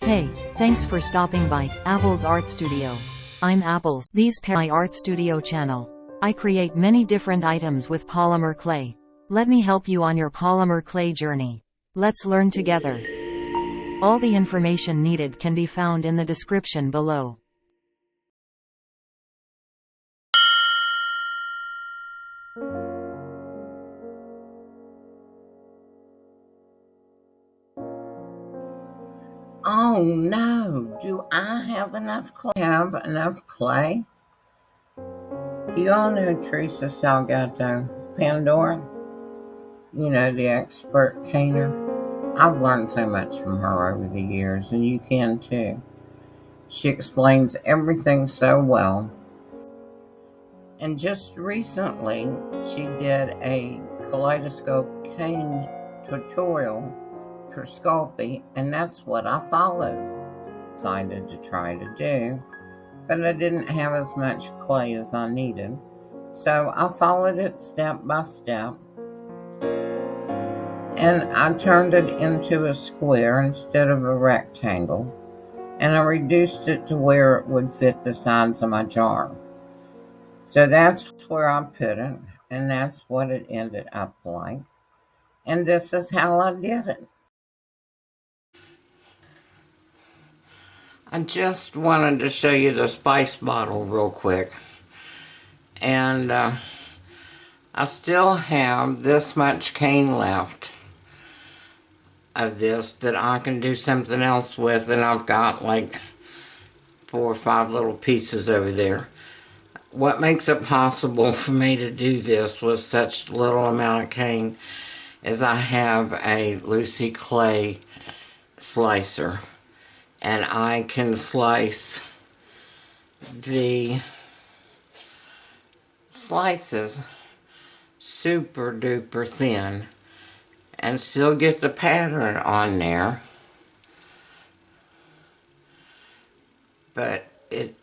Hey, thanks for stopping by Apple's Art Studio. I'm Apples. These are my art studio channel. I create many different items with polymer clay. Let me help you on your polymer clay journey. Let's learn together. All the information needed can be found in the description below. Oh no, do I have enough clay? Do you all know Teresa Salgado, Pandora? You know, the expert caner. I've learned so much from her over the years, and you can too. She explains everything so well. And just recently, she did a kaleidoscope cane tutorial for Sculpey, and that's what I followed. Decided to try to do, but I didn't have as much clay as I needed, so I followed it step by step, and I turned it into a square instead of a rectangle, and I reduced it to where it would fit the sides of my jar. So that's where I put it, and that's what it ended up like, and this is how I did it. I just wanted to show you the spice bottle real quick. And I still have this much cane left of this that I can do something else with. And I've got like 4 or 5 little pieces over there. What makes it possible for me to do this with such little amount of cane is I have a Lucy clay slicer. And I can slice the slices super duper thin and still get the pattern on there, but it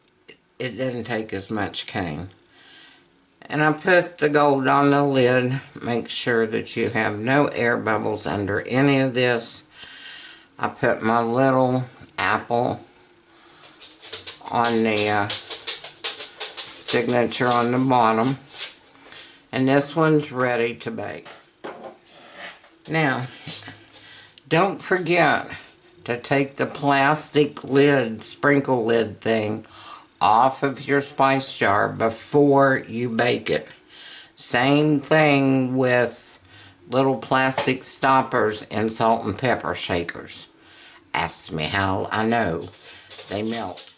didn't take as much cane. And I put the gold on the lid. Make sure that you have no air bubbles under any of this. I put my little apple on the signature on the bottom, and this one's ready to bake. Now, don't forget to take the plastic lid, sprinkle lid thing off of your spice jar before you bake it. Same thing with little plastic stoppers in salt and pepper shakers. Ask me how I know. They melt.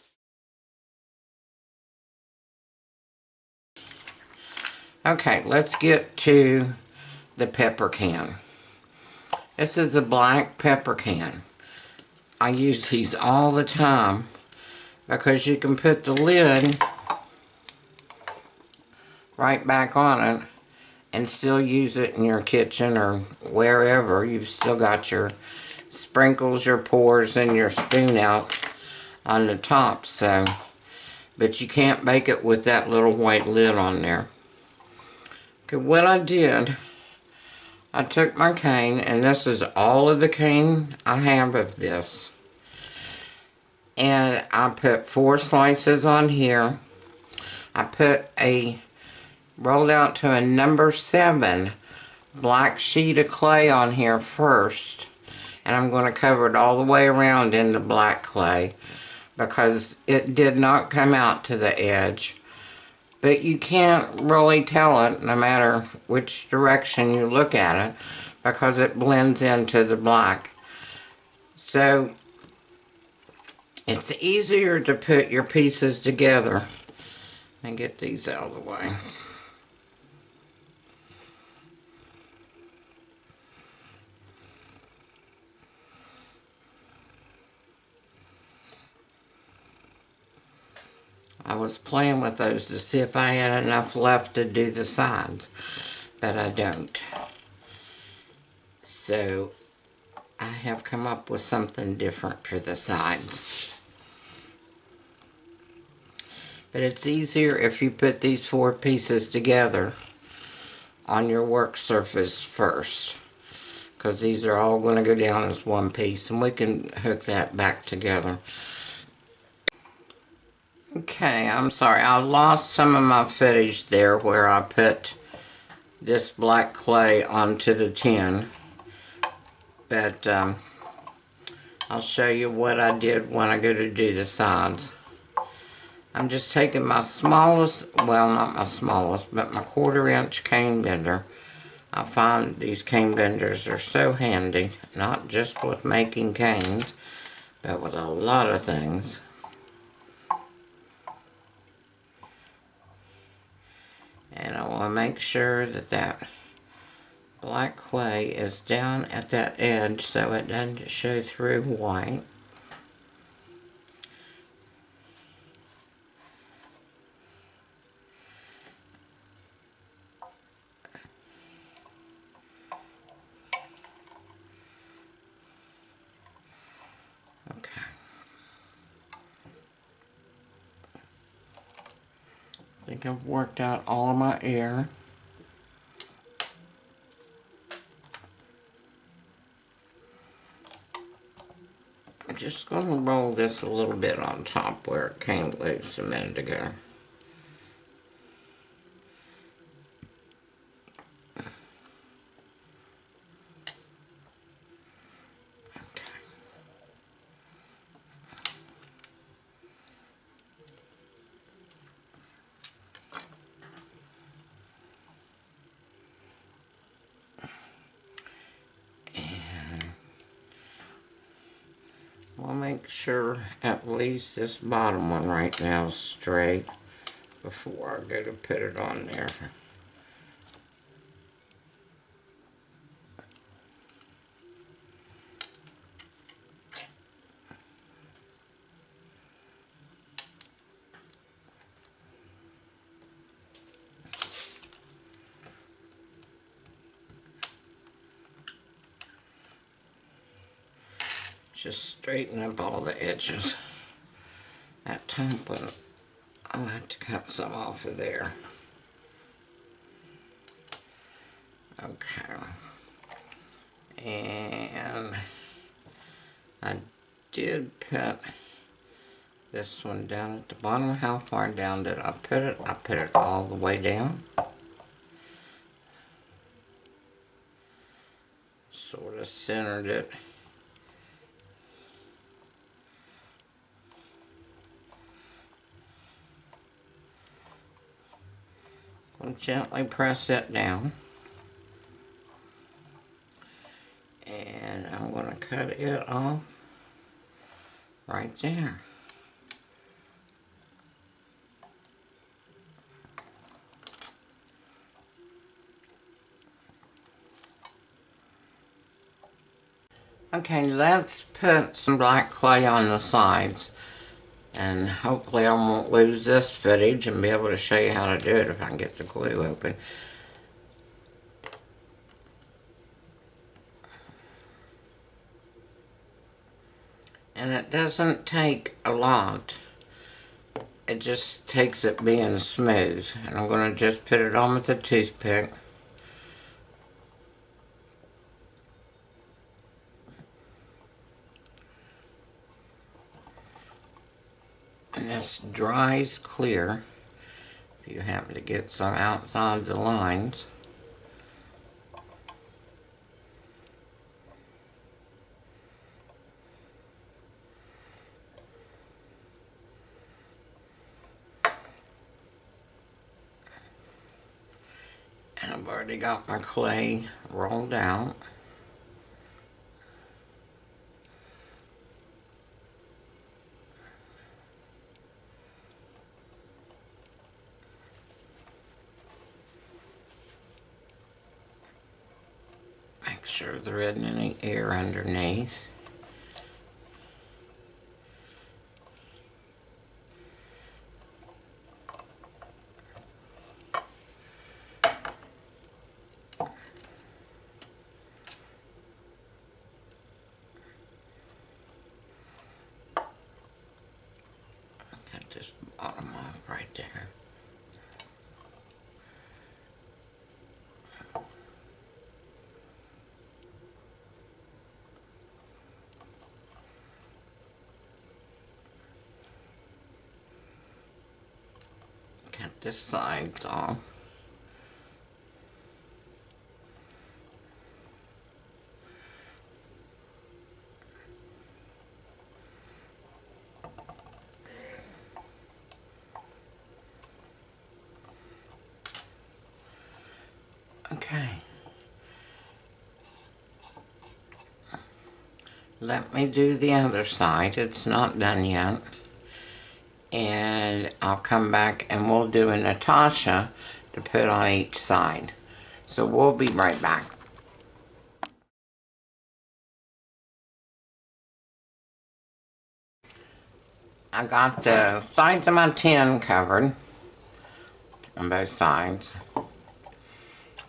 Okay, let's get to the pepper can. This is a black pepper can. I use these all the time because you can put the lid right back on it and still use it in your kitchen or wherever. You've still got your sprinkles, your pours, and your spoon out on the top. So, but you can't bake it with that little white lid on there. Okay, what I did, I took my cane, and this is all of the cane I have of this. And I put 4 slices on here. I put rolled out to a number 7 black sheet of clay on here first. And I'm going to cover it all the way around in the black clay because it did not come out to the edge. But you can't really tell it no matter which direction you look at it because it blends into the black. So it's easier to put your pieces together. And get these out of the way. I was playing with those to see if I had enough left to do the sides, but I don't. So I have come up with something different for the sides. But it's easier if you put these 4 pieces together on your work surface first, because these are all going to go down as one piece, and we can hook that back together. Okay, I'm sorry, I lost some of my footage there where I put this black clay onto the tin, but I'll show you what I did when I go to do the sides. I'm just taking my smallest, well, not my smallest, but my 1/4 inch cane bender. I find these cane benders are so handy, not just with making canes, but with a lot of things. And I want to make sure that that black clay is down at that edge so it doesn't show through white. Okay. I think I've worked out all of my air. I'm just going to roll this a little bit on top where it came loose a minute ago. I'll make sure at least this bottom one right now is straight before I go to put it on there. Just straighten up all the edges. That top one, I'll have to cut some off of there. Okay. And I did put this one down at the bottom. How far down did I put it? I put it all the way down. Sort of centered it. And gently press it down. And I'm going to cut it off right there. Okay, let's put some black clay on the sides. And hopefully I won't lose this footage and be able to show you how to do it if I can get the glue open. And it doesn't take a lot. It just takes it being smooth. And I'm going to just put it on with a toothpick. And this dries clear if you happen to get some outside the lines. And I've already got my clay rolled out. Make sure there isn't any air underneath. Cut this bottom off right there. Cut the sides off. Okay. Let me do the other side. It's not done yet. And I'll come back and we'll do a Natasha to put on each side. So we'll be right back. I got the sides of my tin covered on both sides.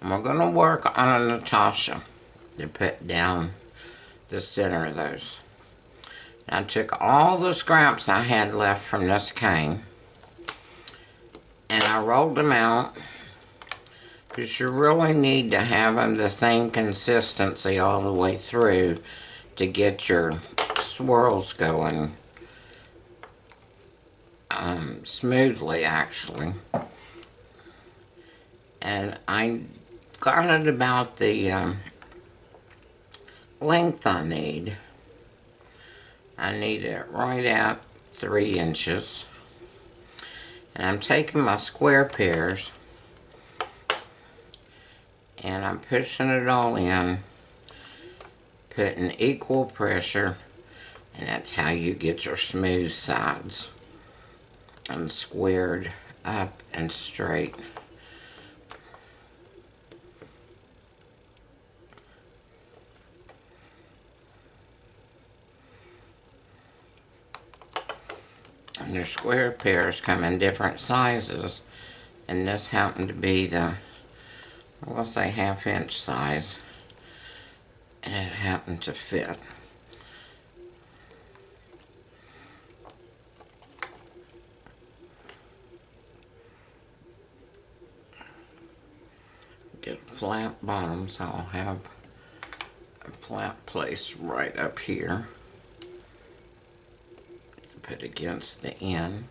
And we're going to work on a Natasha to put down the center of those. I took all the scraps I had left from this cane and I rolled them out, because you really need to have them the same consistency all the way through to get your swirls going smoothly, actually. And I got it about the length I need. I need it right at 3 inches. And I'm taking my square pairs and I'm pushing it all in, putting equal pressure, and that's how you get your smooth sides and squared up and straight. And their square pairs come in different sizes, and this happened to be the, we'll say, 1/2 inch size, and it happened to fit. Get a flat bottom, so I'll have a flat place right up here to put against the end.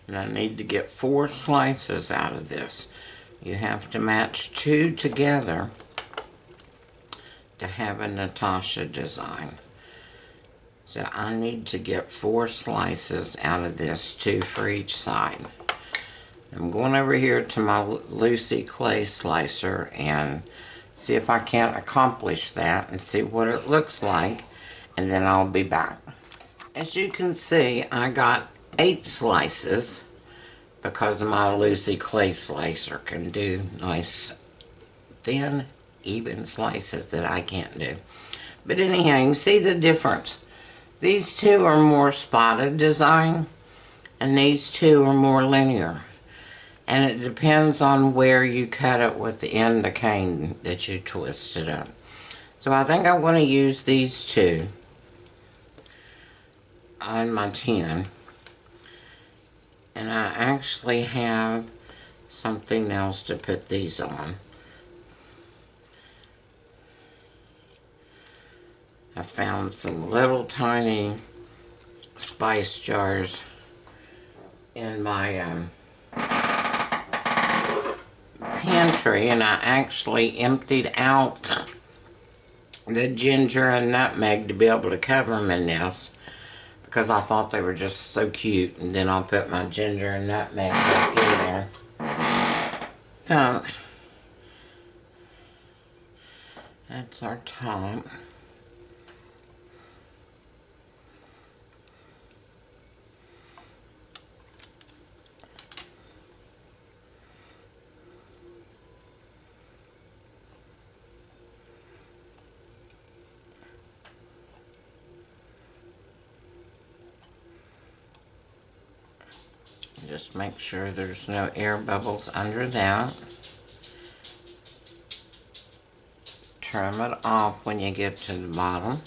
And I need to get 4 slices out of this. You have to match 2 together to have a Natasha design. So I need to get 4 slices out of this, 2 for each side. I'm going over here to my Lucy clay slicer and see if I can't accomplish that and see what it looks like, and then I'll be back. As you can see, I got 8 slices because my Lucy clay slicer can do nice thin even slices that I can't do. But anyhow, you can see the difference. These 2 are more spotted design and these 2 are more linear, and it depends on where you cut it with the end of the cane that you twisted up. So I think I'm going to use these 2 on my tin. And I actually have something else to put these on. I found some little tiny spice jars in my pantry, and I actually emptied out the ginger and nutmeg to be able to cover them in this, because I thought they were just so cute. And then I'll put my ginger and nutmeg back in there. So, that's our top. Just make sure there's no air bubbles under that. Trim it off when you get to the bottom.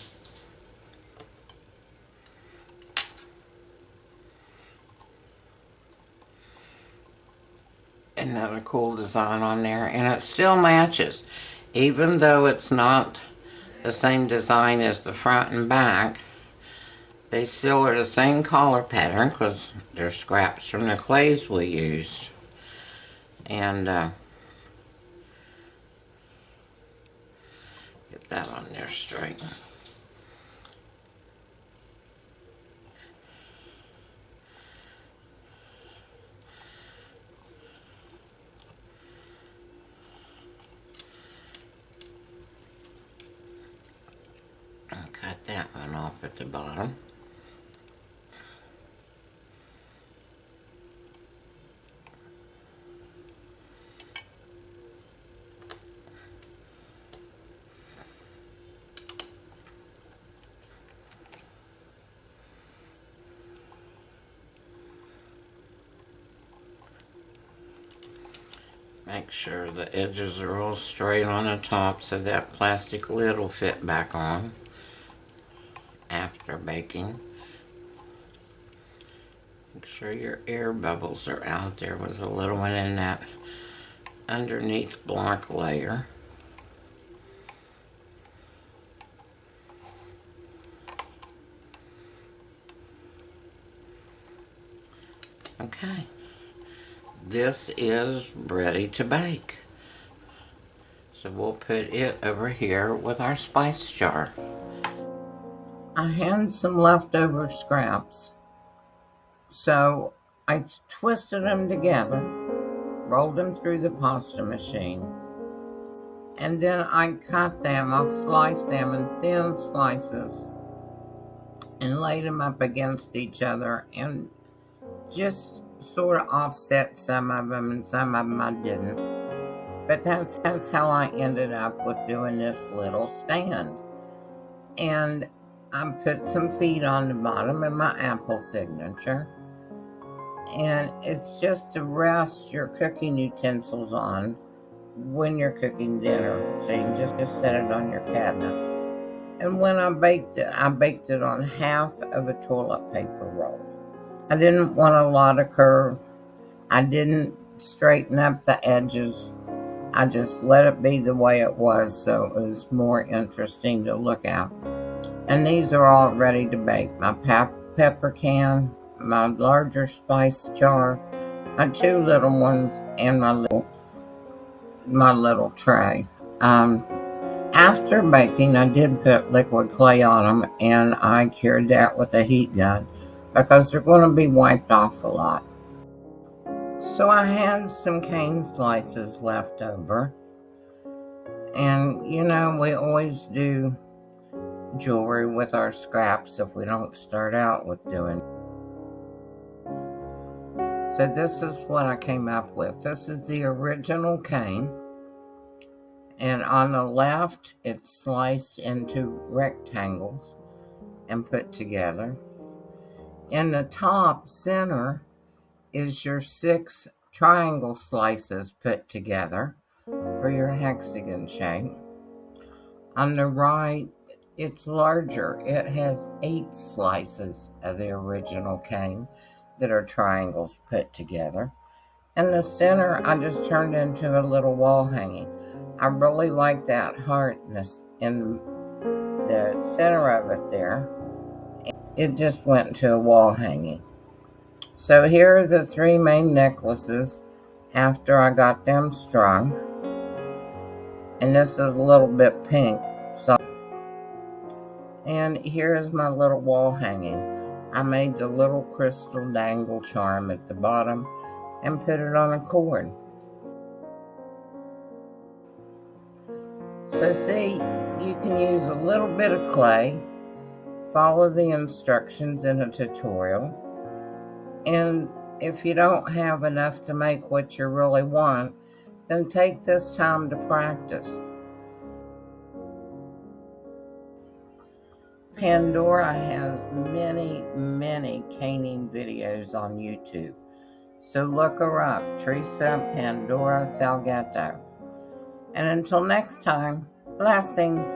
Another cool design on there, and it still matches. Even though it's not the same design as the front and back, they still are the same color pattern because they're scraps from the clays we used. And get that on there straight. And cut that one off at the bottom. Make sure the edges are all straight on the top so that plastic lid will fit back on after baking. Make sure your air bubbles are out. There was a little one in that underneath block layer. Okay. This is ready to bake. So we'll put it over here with our spice jar. I had some leftover scraps, so I twisted them together, rolled them through the pasta machine, and then I cut them. I sliced them in thin slices and laid them up against each other and just sort of offset some of them, and some of them I didn't. But that's how I ended up with doing this little stand. And I put some feet on the bottom and my apple signature. And it's just to rest your cooking utensils on when you're cooking dinner. So you can just set it on your cabinet. And when I baked it on half of a toilet paper roll. I didn't want a lot of curve. I didn't straighten up the edges. I just let it be the way it was, so it was more interesting to look at. And these are all ready to bake. My pepper can, my larger spice jar, my two little ones, and my little tray. After baking, I did put liquid clay on them, and I cured that with a heat gun because they're going to be wiped off a lot. So I had some cane slices left over. And, you know, we always do jewelry with our scraps if we don't start out with doing. So this is what I came up with. This is the original cane. And on the left, it's sliced into rectangles and put together. In the top center is your 6 triangle slices put together for your hexagon shape. On the right, it's larger. It has 8 slices of the original cane that are triangles put together. And the center, I just turned into a little wall hanging. I really like that heart in the center of it there. It just went into a wall hanging. So here are the 3 main necklaces after I got them strung. And this is a little bit pink. And here's my little wall hanging. I made the little crystal dangle charm at the bottom and put it on a cord. So see, you can use a little bit of clay, follow the instructions in a tutorial, and if you don't have enough to make what you really want, then take this time to practice. Pandora has many caning videos on YouTube. So look her up, Teresa Pandora Salgado. And until next time, blessings.